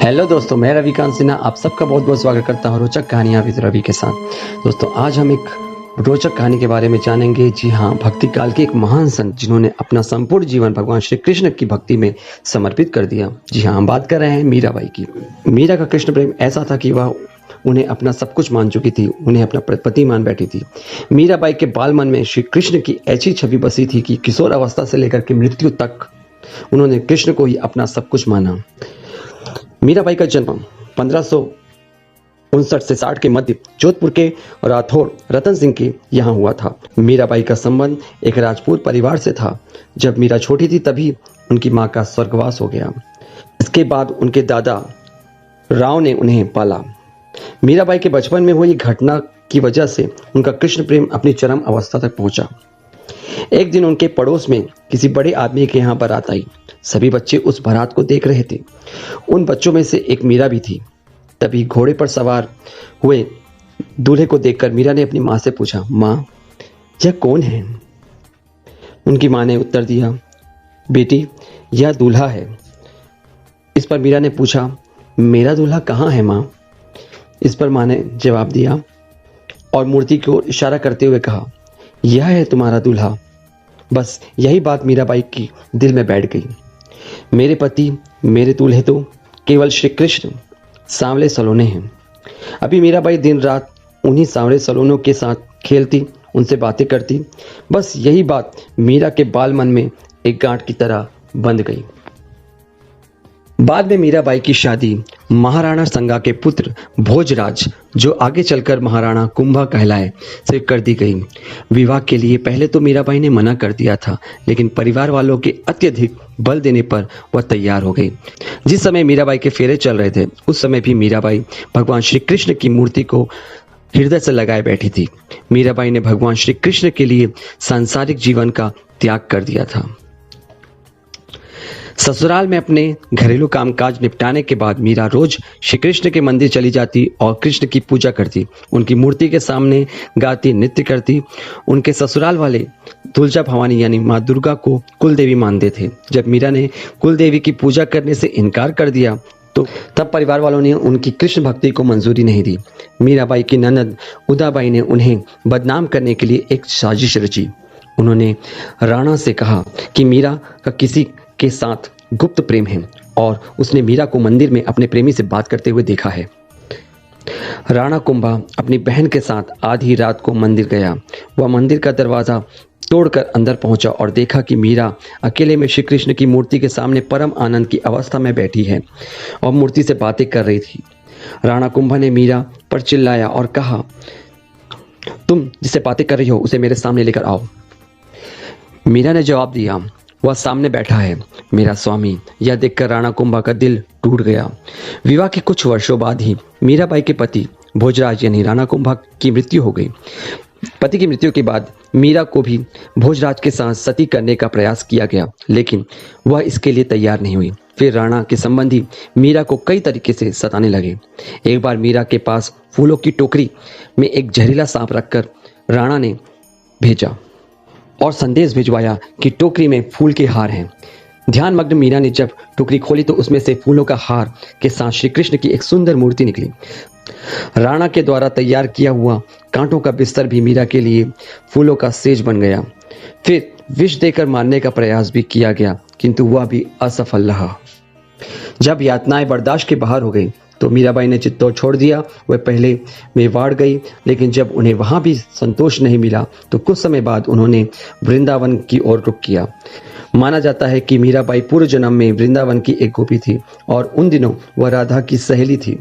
Hello दोस्तों, मैं रविकांत सिन्हा आप सबका बहुत बहुत स्वागत करता हूँ रोचक कहानियाँ विद रवि के साथ। दोस्तों, आज हम एक रोचक कहानी के बारे में जानेंगे। जी हाँ, भक्ति काल के एक महान संत जिन्होंने अपना संपूर्ण जीवन भगवान श्री कृष्ण की भक्ति में समर्पित कर दिया। जी हाँ, हम बात कर रहे हैं मीराबाई की। मीरा का कृष्ण प्रेम ऐसा था कि वह उन्हें अपना सब कुछ मान चुकी थी, उन्हें अपना पति मान बैठी थी। मीराबाई के बाल मन में श्री कृष्ण की ऐसी छवि बसी थी कि किशोर अवस्था से लेकर के मृत्यु तक उन्होंने कृष्ण को ही अपना सब कुछ माना। मीराबाई का जन्म 1559 से 60 के मध्य जोधपुर के राठौर रतन सिंह के यहाँ हुआ था। मीराबाई का संबंध एक राजपूत परिवार से था। जब मीरा छोटी थी तभी उनकी माँ का स्वर्गवास हो गया। इसके बाद उनके दादा राव ने उन्हें पाला। मीराबाई के बचपन में हुई घटना की वजह से उनका कृष्ण प्रेम अपनी चरम अवस्था तक पहुंचा। एक दिन उनके पड़ोस में किसी बड़े आदमी के यहाँ बारात आई। सभी बच्चे उस बारात को देख रहे थे। उन बच्चों में से एक मीरा भी थी। तभी घोड़े पर सवार हुए दूल्हे को देखकर मीरा ने अपनी माँ से पूछा, माँ, यह कौन है? उनकी माँ ने उत्तर दिया, बेटी, यह दूल्हा है। इस पर मीरा ने पूछा, मेरा दूल्हा कहाँ है माँ? इस पर माँ ने जवाब दिया और मूर्ति को इशारा करते हुए कहा, यह है तुम्हारा दूल्हा। बस यही बात मीराबाई की दिल में बैठ गई। मेरे पति, मेरे दूल्हे तो केवल श्री कृष्ण सांवले सलोने हैं। अभी मीराबाई दिन रात उन्हीं सांवले सलोनों के साथ खेलती, उनसे बातें करती। बस यही बात मीरा के बाल मन में एक गांठ की तरह बंध गई। बाद में मीराबाई की शादी महाराणा संगा के पुत्र भोजराज, जो आगे चलकर महाराणा कुंभा कहलाए, से कर दी गई। विवाह के लिए पहले तो मीराबाई ने मना कर दिया था, लेकिन परिवार वालों के अत्यधिक बल देने पर वह तैयार हो गई। जिस समय मीराबाई के फेरे चल रहे थे, उस समय भी मीराबाई भगवान श्री कृष्ण की मूर्ति को हृदय से लगाए बैठी थी। मीराबाई ने भगवान श्री कृष्ण के लिए सांसारिक जीवन का त्याग कर दिया था। ससुराल में अपने घरेलू कामकाज निपटाने के बाद मीरा रोज श्री कृष्ण के मंदिर चली जाती और कृष्ण की पूजा करती, उनकी मूर्ति के सामने गाती, नृत्य करती। उनके ससुराल वाले तुलजा भवानी यानी माँ दुर्गा को कुल देवी मानते थे। जब मीरा ने कुल देवी की पूजा करने से इनकार कर दिया तो तब परिवार वालों ने उनकी कृष्ण भक्ति को मंजूरी नहीं दी। मीराबाई की ननद उदाबाई ने उन्हें बदनाम करने के लिए एक साजिश रची। उन्होंने राणा से कहा कि मीरा का किसी के साथ गुप्त प्रेम है और उसने मीरा को मंदिर में अपने प्रेमी से बात करते हुए देखा है। राणा कुंभा अपनी बहन के साथ आधी रात को मंदिर गया। वह मंदिर का दरवाजा तोड़कर अंदर पहुंचा और देखा कि मीरा अकेले में श्री कृष्ण की मूर्ति के सामने परम आनंद की अवस्था में बैठी है और मूर्ति से बातें कर रही थी। राणा कुंभा ने मीरा पर चिल्लाया और कहा, तुम जिससे बातें कर रही हो उसे मेरे सामने लेकर आओ। मीरा ने जवाब दिया, वह सामने बैठा है मेरा स्वामी। यह देखकर राणा कुंभा का दिल टूट गया। विवाह के कुछ वर्षों बाद ही मीराबाई के पति भोजराज यानी राणा कुंभा की मृत्यु हो गई। पति की मृत्यु के बाद मीरा को भी भोजराज के साथ सती करने का प्रयास किया गया, लेकिन वह इसके लिए तैयार नहीं हुई। फिर राणा के संबंधी मीरा को कई तरीके से सताने लगे। एक बार मीरा के पास फूलों की टोकरी में एक जहरीला सांप रखकर राणा ने भेजा और संदेश भिजवाया कि टोकरी में फूल के हार हैं। ध्यानमग्न मीरा ने जब टोकरी खोली तो उसमें से फूलों का हार के साथ श्री कृष्ण की एक सुंदर मूर्ति निकली। राणा के द्वारा तैयार किया हुआ कांटों का बिस्तर भी मीरा के लिए फूलों का सेज बन गया। फिर विष देकर मारने का प्रयास भी किया गया, किंतु वह भी असफल रहा। जब यातनाएं बर्दाश्त के बाहर हो गई तो मीराबाई ने चित्तौड़ छोड़ दिया। वह पहले मेवाड़ गई, लेकिन जब उन्हें वहां भी संतोष नहीं मिला तो कुछ समय बाद उन्होंने वृंदावन की ओर रुख किया। माना जाता है कि मीराबाई पूर्व जन्म में वृंदावन की एक गोपी थी और उन दिनों वह राधा की सहेली थी।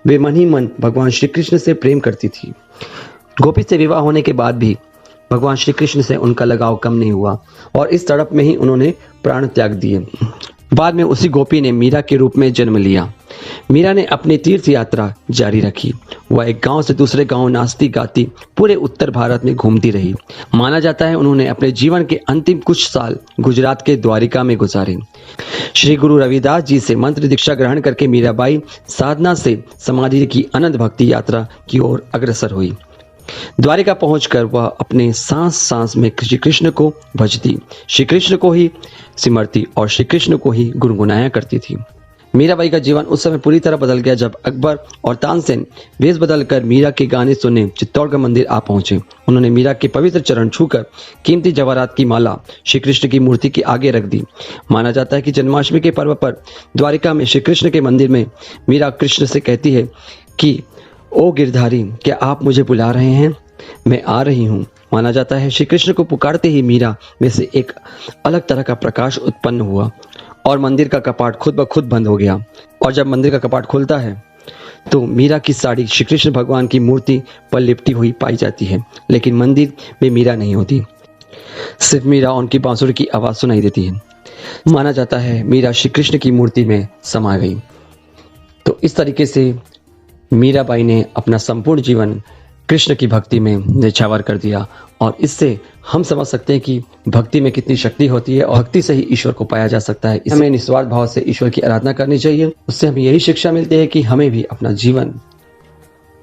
वे मन ही मन भगवान श्री कृष्ण से प्रेम करती थी। गोपी से विवाह होने के बाद भी भगवान श्री कृष्ण से उनका लगाव कम नहीं हुआ और इस तड़प में ही उन्होंने प्राण त्याग दिए। बाद में उसी गोपी ने मीरा के रूप में जन्म लिया। मीरा ने अपनी तीर्थ यात्रा जारी रखी। वह एक गांव से दूसरे गांव नाचती गाती पूरे उत्तर भारत में घूमती रही। माना जाता है उन्होंने अपने जीवन के अंतिम कुछ साल गुजरात के द्वारिका में गुजारे। श्री गुरु रविदास जी से मंत्र दीक्षा ग्रहण करके मीराबाई साधना से समाधि की अनंत भक्ति यात्रा की ओर अग्रसर हुई। द्वारिका पहुंचकर वह अपने सांस सांस में श्री कृष्ण को भजती, श्री कृष्ण को ही सिमरती और श्री कृष्ण को ही गुनगुनाया करती थी। मीराबाई का जीवन उस समय पूरी तरह बदल गया जब अकबर और तानसेन वेश बदलकर मीरा के गाने सुनने चित्तौड़गढ़ मंदिर आ पहुंचे। उन्होंने मीरा के पवित्र चरण छूकर कीमती जवाहरात की माला श्री कृष्ण की मूर्ति के आगे रख दी। माना जाता है कि जन्माष्टमी के पर्व पर द्वारिका में श्री कृष्ण के मंदिर में मीरा कृष्ण से कहती है कि ओ गिरधारी, क्या आप मुझे बुला रहे हैं? मैं आ रही हूँ। माना जाता है श्री कृष्ण को पुकारते ही मीरा में से एक अलग तरह का प्रकाश उत्पन्न हुआ और मंदिर का कपाट खुद ब खुद बंद हो गया। और जब मंदिर का कपाट खुलता है तो मीरा की साड़ी श्री कृष्ण भगवान की मूर्ति पर लिपटी हुई पाई जाती है, लेकिन मंदिर में मीरा नहीं होती। सिर्फ मीरा उनकी बांसुरी की आवाज़ सुनाई देती है। माना जाता है मीरा श्री कृष्ण की मूर्ति में समा गई। तो इस तरीके से मीराबाई ने अपना संपूर्ण जीवन कृष्ण की भक्ति में न्यौछावर कर दिया और इससे हम समझ सकते हैं कि भक्ति में कितनी शक्ति होती है और भक्ति से ही ईश्वर को पाया जा सकता है। हमें निस्वार्थ भाव से ईश्वर की आराधना करनी चाहिए। उससे हमें यही शिक्षा मिलती है कि हमें भी अपना जीवन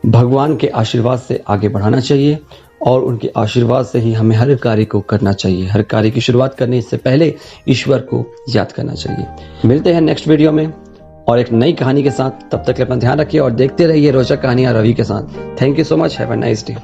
भगवान के आशीर्वाद से आगे बढ़ाना चाहिए और उनके आशीर्वाद से ही हमें हर कार्य को करना चाहिए। हर कार्य की शुरुआत करने से पहले ईश्वर को याद करना चाहिए। मिलते हैं नेक्स्ट वीडियो में और एक नई कहानी के साथ। तब तक अपना ध्यान रखिए और देखते रहिए रोचक कहानियां रवि के साथ। Thank you so much. Have a nice day.